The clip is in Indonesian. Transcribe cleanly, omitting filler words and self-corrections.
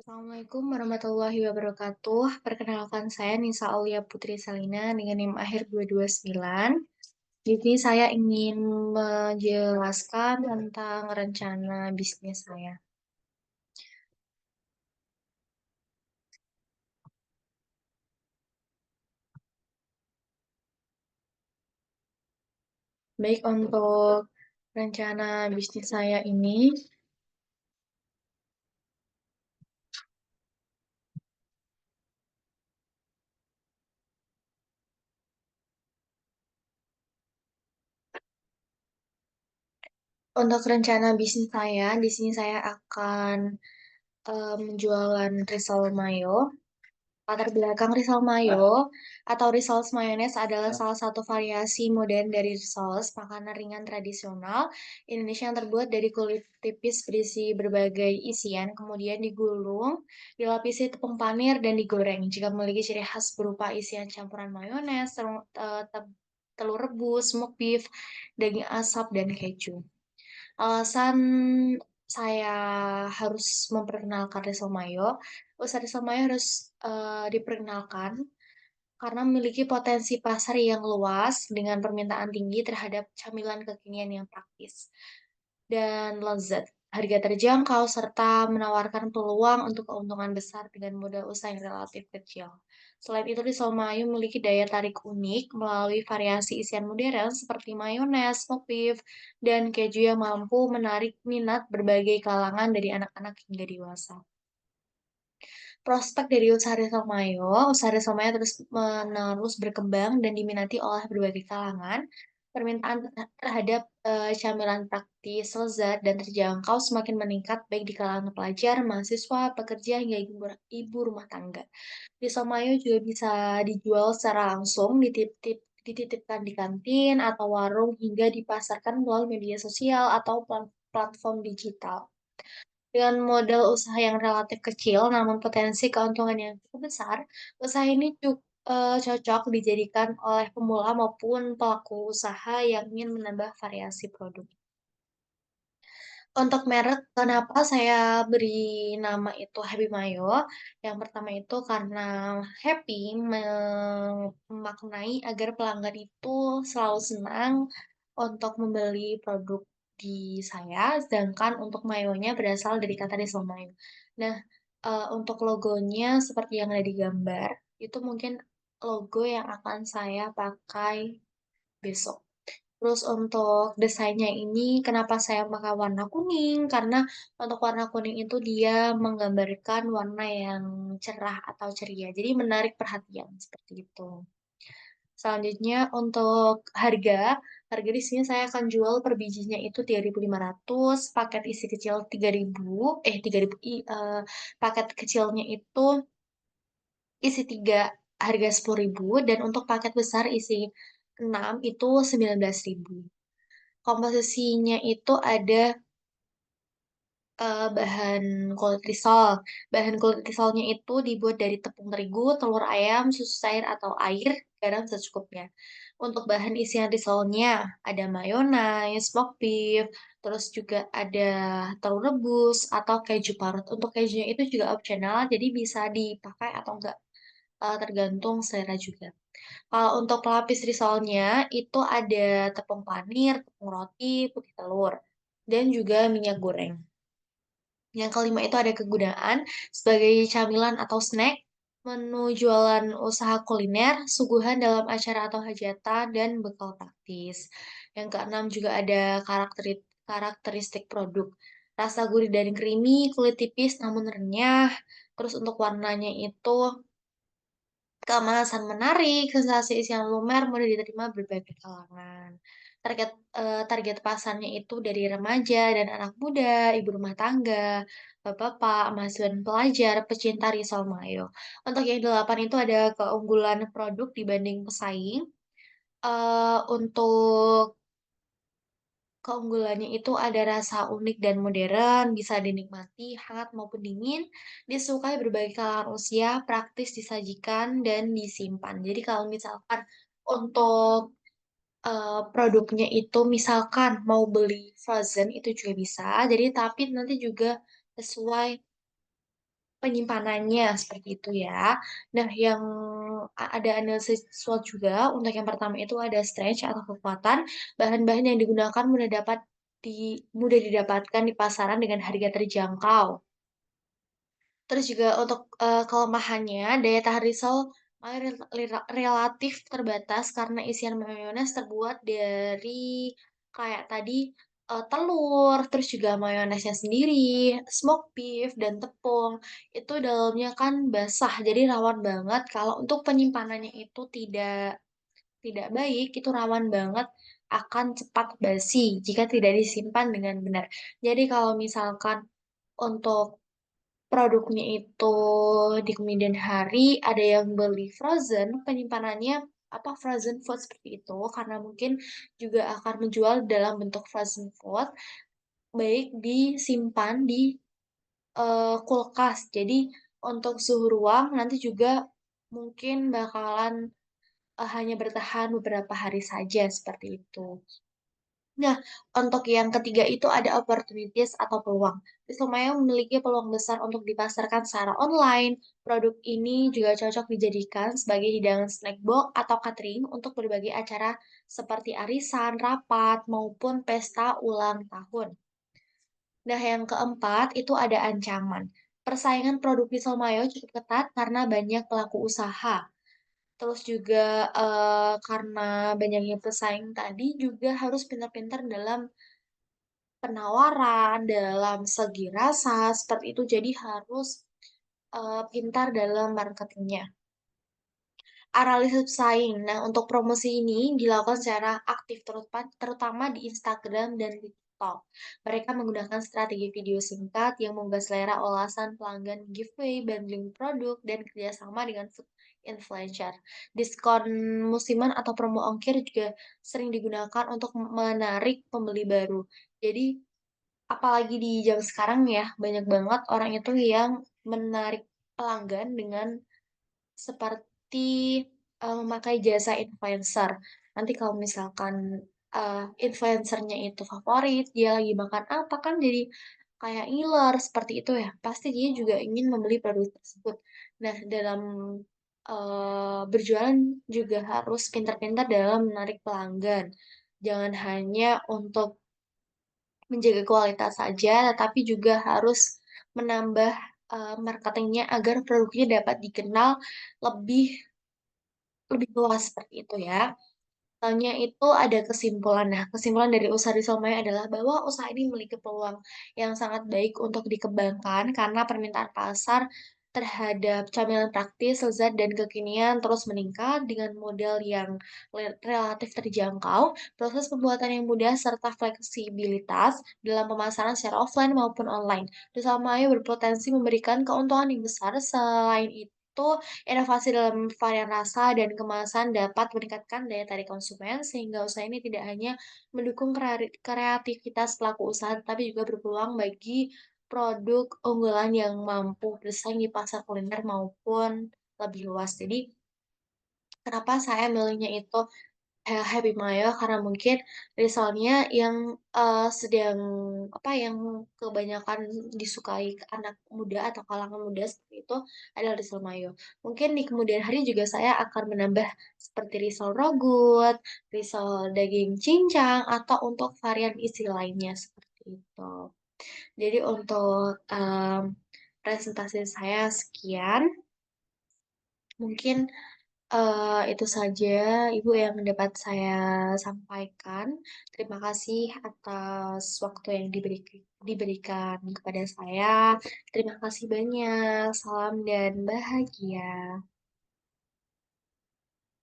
Assalamualaikum warahmatullahi wabarakatuh. Perkenalkan saya Nisa Aulia Putri Salina dengan NIM akhir 229. Di sini saya ingin menjelaskan tentang rencana bisnis saya. Baik untuk rencana bisnis saya ini, untuk rencana bisnis saya, di sini saya akan menjualan risol mayo. Latar belakang risol mayo atau rissoles mayonnaise adalah salah satu variasi modern dari rissoles, makanan ringan tradisional Indonesia yang terbuat dari kulit tipis berisi berbagai isian, kemudian digulung, dilapisi tepung panir, dan digoreng. Jika memiliki ciri khas berupa isian campuran mayones, telur rebus, smoked beef, daging asap, dan keju. Alasan saya harus memperkenalkan risol mayo, usaha risol mayo harus diperkenalkan karena memiliki potensi pasar yang luas dengan permintaan tinggi terhadap camilan kekinian yang praktis dan lezat. Harga terjangkau serta menawarkan peluang untuk keuntungan besar dengan modal usaha yang relatif kecil. Selain itu, risol mayo memiliki daya tarik unik melalui variasi isian modern seperti mayones, smoked beef, dan keju yang mampu menarik minat berbagai kalangan dari anak-anak hingga dewasa. Prospek dari usaha Risol Mayo terus-menerus berkembang dan diminati oleh berbagai kalangan. Permintaan terhadap camilan praktis, lezat, dan terjangkau semakin meningkat baik di kalangan pelajar, mahasiswa, pekerja, hingga ibu rumah tangga. Risol Mayo juga bisa dijual secara langsung, dititipkan di kantin atau warung, hingga dipasarkan melalui media sosial atau platform digital. Dengan modal usaha yang relatif kecil, namun potensi keuntungan yang cukup besar, usaha ini cocok dijadikan oleh pemula maupun pelaku usaha yang ingin menambah variasi produk. Untuk merek, kenapa saya beri nama itu Happy Mayo? Yang pertama itu karena happy memaknai agar pelanggan itu selalu senang untuk membeli produk di saya, sedangkan untuk mayonya berasal dari kata risol mayo. Nah, untuk logonya seperti yang ada di gambar, itu mungkin logo yang akan saya pakai besok. Terus untuk desainnya ini, kenapa saya pakai warna kuning? Karena untuk warna kuning itu dia menggambarkan warna yang cerah atau ceria. Jadi menarik perhatian seperti itu. Selanjutnya untuk harga di sini saya akan jual per bijinya itu 3.500, paket isi kecil 3.000, 3.000, paket kecilnya itu isi 3 harga 10.000 dan untuk paket besar isi 6 itu 19.000. Komposisinya itu ada bahan kulit risol. Bahan kulit risolnya itu dibuat dari tepung terigu, telur ayam, susu cair atau air, garam secukupnya. Untuk bahan isian risolnya ada mayonnaise, smoked beef, terus juga ada telur rebus atau keju parut. Untuk kejunya itu juga opsional, jadi bisa dipakai atau enggak, tergantung selera juga. Kalau untuk pelapis risolnya itu ada tepung panir, tepung roti, putih telur, dan juga minyak goreng. Yang kelima itu ada kegunaan sebagai camilan atau snack, menu jualan usaha kuliner, suguhan dalam acara atau hajatan, dan bekal praktis. Yang keenam juga ada karakteristik produk. Rasa gurih dan creamy, kulit tipis namun renyah. Terus untuk warnanya itu keemasan menarik, sensasi isian lumer, mudah diterima berbagai kalangan. Target pasarnya itu dari remaja dan anak muda, ibu rumah tangga, bapak-bapak, mahasiswa dan pelajar, pecinta risol mayo. Untuk yang delapan itu ada keunggulan produk dibanding pesaing. Untuk keunggulannya itu ada rasa unik dan modern, bisa dinikmati hangat maupun dingin, disukai berbagai kalangan usia, praktis disajikan dan disimpan. Jadi kalau misalkan untuk produknya itu misalkan mau beli frozen itu juga bisa. Jadi tapi nanti juga sesuai penyimpanannya, seperti itu ya. Nah, yang ada analisis SWOT juga, untuk yang pertama itu ada strength atau kekuatan, bahan-bahan yang digunakan mudah didapatkan di pasaran dengan harga terjangkau. Terus juga untuk, kelemahannya, daya tahan risol relatif terbatas karena isian mayones terbuat dari kayak tadi, telur, terus juga mayonesnya sendiri, smoked beef, dan tepung. Itu dalamnya kan basah, jadi rawan banget kalau untuk penyimpanannya itu tidak tidak baik, itu rawan banget akan cepat basi jika tidak disimpan dengan benar. Jadi kalau misalkan untuk produknya itu di kemudian hari, ada yang beli frozen, penyimpanannya frozen food seperti itu, karena mungkin juga akan menjual dalam bentuk frozen food, baik disimpan di, kulkas. Jadi untuk suhu ruang nanti juga mungkin bakalan, hanya bertahan beberapa hari saja, seperti itu. Nah, untuk yang ketiga itu ada opportunities atau peluang. Ristomaya memiliki peluang besar untuk dipasarkan secara online. Produk ini juga cocok dijadikan sebagai hidangan snack box atau catering untuk berbagai acara seperti arisan, rapat, maupun pesta ulang tahun. Nah, yang keempat itu ada ancaman. Persaingan produk pisau mayo cukup ketat karena banyak pelaku usaha. Terus juga, karena banyaknya pesaing tadi juga harus pintar-pintar dalam penawaran, dalam segi rasa, seperti itu. Jadi harus, pintar dalam marketingnya. Analisis pesaing. Nah, untuk promosi ini dilakukan secara aktif terutama di Instagram dan di TikTok. Mereka menggunakan strategi video singkat yang menggugah selera olasan pelanggan, giveaway, bundling produk, dan kerjasama dengan food influencer. Diskon musiman atau promo ongkir juga sering digunakan untuk menarik pembeli baru. Jadi, apalagi di jam sekarang ya, banyak banget orang itu yang menarik pelanggan dengan seperti, memakai jasa influencer. Nanti kalau misalkan, influencer-nya itu favorit, dia lagi makan apa, kan jadi kayak ngiler, seperti itu ya. Pasti dia juga ingin membeli produk tersebut. Nah, dalam, berjualan juga harus pintar-pintar dalam menarik pelanggan. Jangan hanya untuk menjaga kualitas saja, tetapi juga harus menambah, marketing agar produknya dapat dikenal lebih lebih luas, seperti itu ya. Misalnya itu ada kesimpulan. Nah, kesimpulan dari usaha Risol Maya adalah bahwa usaha ini memiliki peluang yang sangat baik untuk dikembangkan karena permintaan pasar terhadap camilan praktis, lezat, dan kekinian terus meningkat dengan model yang relatif terjangkau, proses pembuatan yang mudah, serta fleksibilitas dalam pemasaran secara offline maupun online. Risol Maya berpotensi memberikan keuntungan yang besar. Selain itu, inovasi dalam varian rasa dan kemasan dapat meningkatkan daya tarik konsumen, sehingga usaha ini tidak hanya mendukung kreativitas pelaku usaha, tetapi juga berpeluang bagi produk unggulan yang mampu bersaing di pasar kuliner maupun lebih luas. Jadi, kenapa saya milihnya itu Happy Mayo karena mungkin risolnya yang, sedang yang kebanyakan disukai ke anak muda atau kalangan muda seperti itu adalah risol mayo. Mungkin di kemudian hari juga saya akan menambah seperti risol rogut, risol daging cincang, atau untuk varian isi lainnya seperti itu. Jadi untuk, presentasi saya sekian, mungkin itu saja Ibu yang dapat saya sampaikan. Terima kasih atas waktu yang diberikan kepada saya. Terima kasih banyak. Salam dan bahagia.